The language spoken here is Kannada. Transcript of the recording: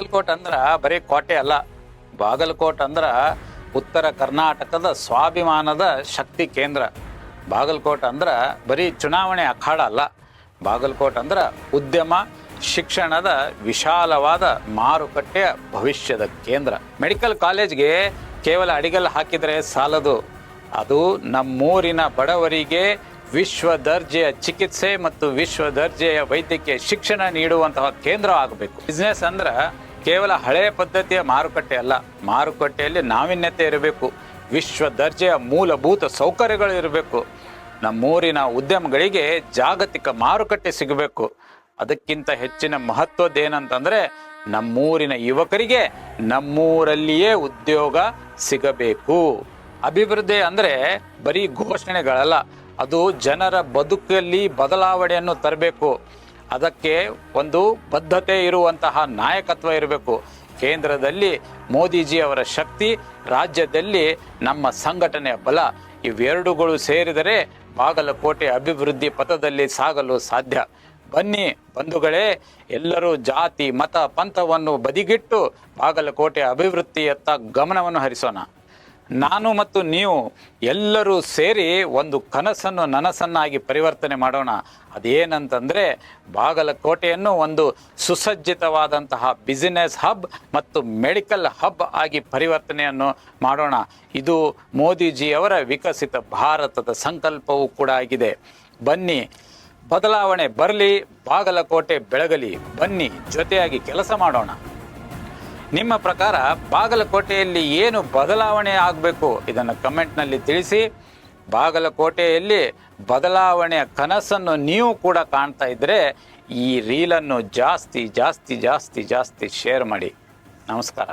ಬಾಗಲಕೋಟೆ ಅಂದ್ರ ಬರೀ ಕೋಟೆ ಅಲ್ಲ. ಬಾಗಲಕೋಟೆ ಅಂದ್ರ ಉತ್ತರ ಕರ್ನಾಟಕದ ಸ್ವಾಭಿಮಾನದ ಶಕ್ತಿ ಕೇಂದ್ರ. ಬಾಗಲಕೋಟೆ ಅಂದ್ರ ಬರೀ ಚುನಾವಣೆ ಅಖಾಡ ಅಲ್ಲ. ಬಾಗಲಕೋಟೆ ಅಂದ್ರ ಉದ್ಯಮ, ಶಿಕ್ಷಣದ ವಿಶಾಲವಾದ ಮಾರುಕಟ್ಟೆಯ ಭವಿಷ್ಯದ ಕೇಂದ್ರ. ಮೆಡಿಕಲ್ ಕಾಲೇಜ್ಗೆ ಕೇವಲ ಅಡಿಗಲ್ಲು ಹಾಕಿದರೆ ಸಾಲದು. ಅದು ನಮ್ಮೂರಿನ ಬಡವರಿಗೆ ವಿಶ್ವ ದರ್ಜೆಯ ಚಿಕಿತ್ಸೆ ಮತ್ತು ವಿಶ್ವ ದರ್ಜೆಯ ವೈದ್ಯಕೀಯ ಶಿಕ್ಷಣ ನೀಡುವಂತಹ ಕೇಂದ್ರ ಆಗಬೇಕು. ಬಿಸ್ನೆಸ್ ಅಂದ್ರೆ ಕೇವಲ ಹಳೆಯ ಪದ್ಧತಿಯ ಮಾರುಕಟ್ಟೆ ಅಲ್ಲ. ಮಾರುಕಟ್ಟೆಯಲ್ಲಿ ನಾವೀನ್ಯತೆ ಇರಬೇಕು. ವಿಶ್ವ ದರ್ಜೆಯ ಮೂಲಭೂತ ಸೌಕರ್ಯಗಳು ಇರಬೇಕು. ನಮ್ಮೂರಿನ ಉದ್ಯಮಗಳಿಗೆ ಜಾಗತಿಕ ಮಾರುಕಟ್ಟೆ ಸಿಗಬೇಕು. ಅದಕ್ಕಿಂತ ಹೆಚ್ಚಿನ ಮಹತ್ವದ್ದೇನಂತಂದ್ರೆ ನಮ್ಮೂರಿನ ಯುವಕರಿಗೆ ನಮ್ಮೂರಲ್ಲಿಯೇ ಉದ್ಯೋಗ ಸಿಗಬೇಕು. ಅಭಿವೃದ್ಧಿ ಅಂದ್ರೆ ಬರೀ ಘೋಷಣೆಗಳಲ್ಲ, ಅದು ಜನರ ಬದುಕಲ್ಲಿ ಬದಲಾವಣೆಯನ್ನು ತರಬೇಕು. ಅದಕ್ಕೆ ಒಂದು ಬದ್ಧತೆ ಇರುವಂತಹ ನಾಯಕತ್ವ ಇರಬೇಕು. ಕೇಂದ್ರದಲ್ಲಿ ಮೋದಿಜಿ ಅವರ ಶಕ್ತಿ, ರಾಜ್ಯದಲ್ಲಿ ನಮ್ಮ ಸಂಘಟನೆಯ ಬಲ, ಇವೆರಡುಗಳು ಸೇರಿದರೆ ಬಾಗಲಕೋಟೆ ಅಭಿವೃದ್ಧಿ ಪಥದಲ್ಲಿ ಸಾಗಲು ಸಾಧ್ಯ. ಬನ್ನಿ ಬಂಧುಗಳೇ, ಎಲ್ಲರೂ ಜಾತಿ ಮತ ಪಂಥವನ್ನು ಬದಿಗಿಟ್ಟು ಬಾಗಲಕೋಟೆ ಅಭಿವೃದ್ಧಿಯತ್ತ ಗಮನವನ್ನು ಹರಿಸೋಣ. ನಾನು ಮತ್ತು ನೀವು ಎಲ್ಲರೂ ಸೇರಿ ಒಂದು ಕನಸನ್ನು ನನಸನ್ನಾಗಿ ಪರಿವರ್ತನೆ ಮಾಡೋಣ. ಅದೇನಂತಂದರೆ ಬಾಗಲಕೋಟೆಯನ್ನು ಒಂದು ಸುಸಜ್ಜಿತವಾದಂತಹ ಬಿಸಿನೆಸ್ ಹಬ್ ಮತ್ತು ಮೆಡಿಕಲ್ ಹಬ್ ಆಗಿ ಪರಿವರ್ತನೆಯನ್ನು ಮಾಡೋಣ. ಇದು ಮೋದಿಜಿಯವರ ವಿಕಸಿತ ಭಾರತದ ಸಂಕಲ್ಪವೂ ಕೂಡ ಆಗಿದೆ. ಬನ್ನಿ, ಬದಲಾವಣೆ ಬರಲಿ, ಬಾಗಲಕೋಟೆ ಬೆಳಗಲಿ. ಬನ್ನಿ, ಜೊತೆಯಾಗಿ ಕೆಲಸ ಮಾಡೋಣ. ನಿಮ್ಮ ಪ್ರಕಾರ ಬಾಗಲಕೋಟೆಯಲ್ಲಿ ಏನು ಬದಲಾವಣೆ ಆಗಬೇಕು ಇದನ್ನು ಕಮೆಂಟ್ನಲ್ಲಿ ತಿಳಿಸಿ. ಬಾಗಲಕೋಟೆಯಲ್ಲಿ ಬದಲಾವಣೆಯ ಕನಸನ್ನು ನೀವು ಕೂಡ ಕಾಣ್ತಾ ಇದ್ದರೆ ಈ ರೀಲನ್ನು ಜಾಸ್ತಿ ಜಾಸ್ತಿ ಜಾಸ್ತಿ ಜಾಸ್ತಿ ಶೇರ್ ಮಾಡಿ. ನಮಸ್ಕಾರ.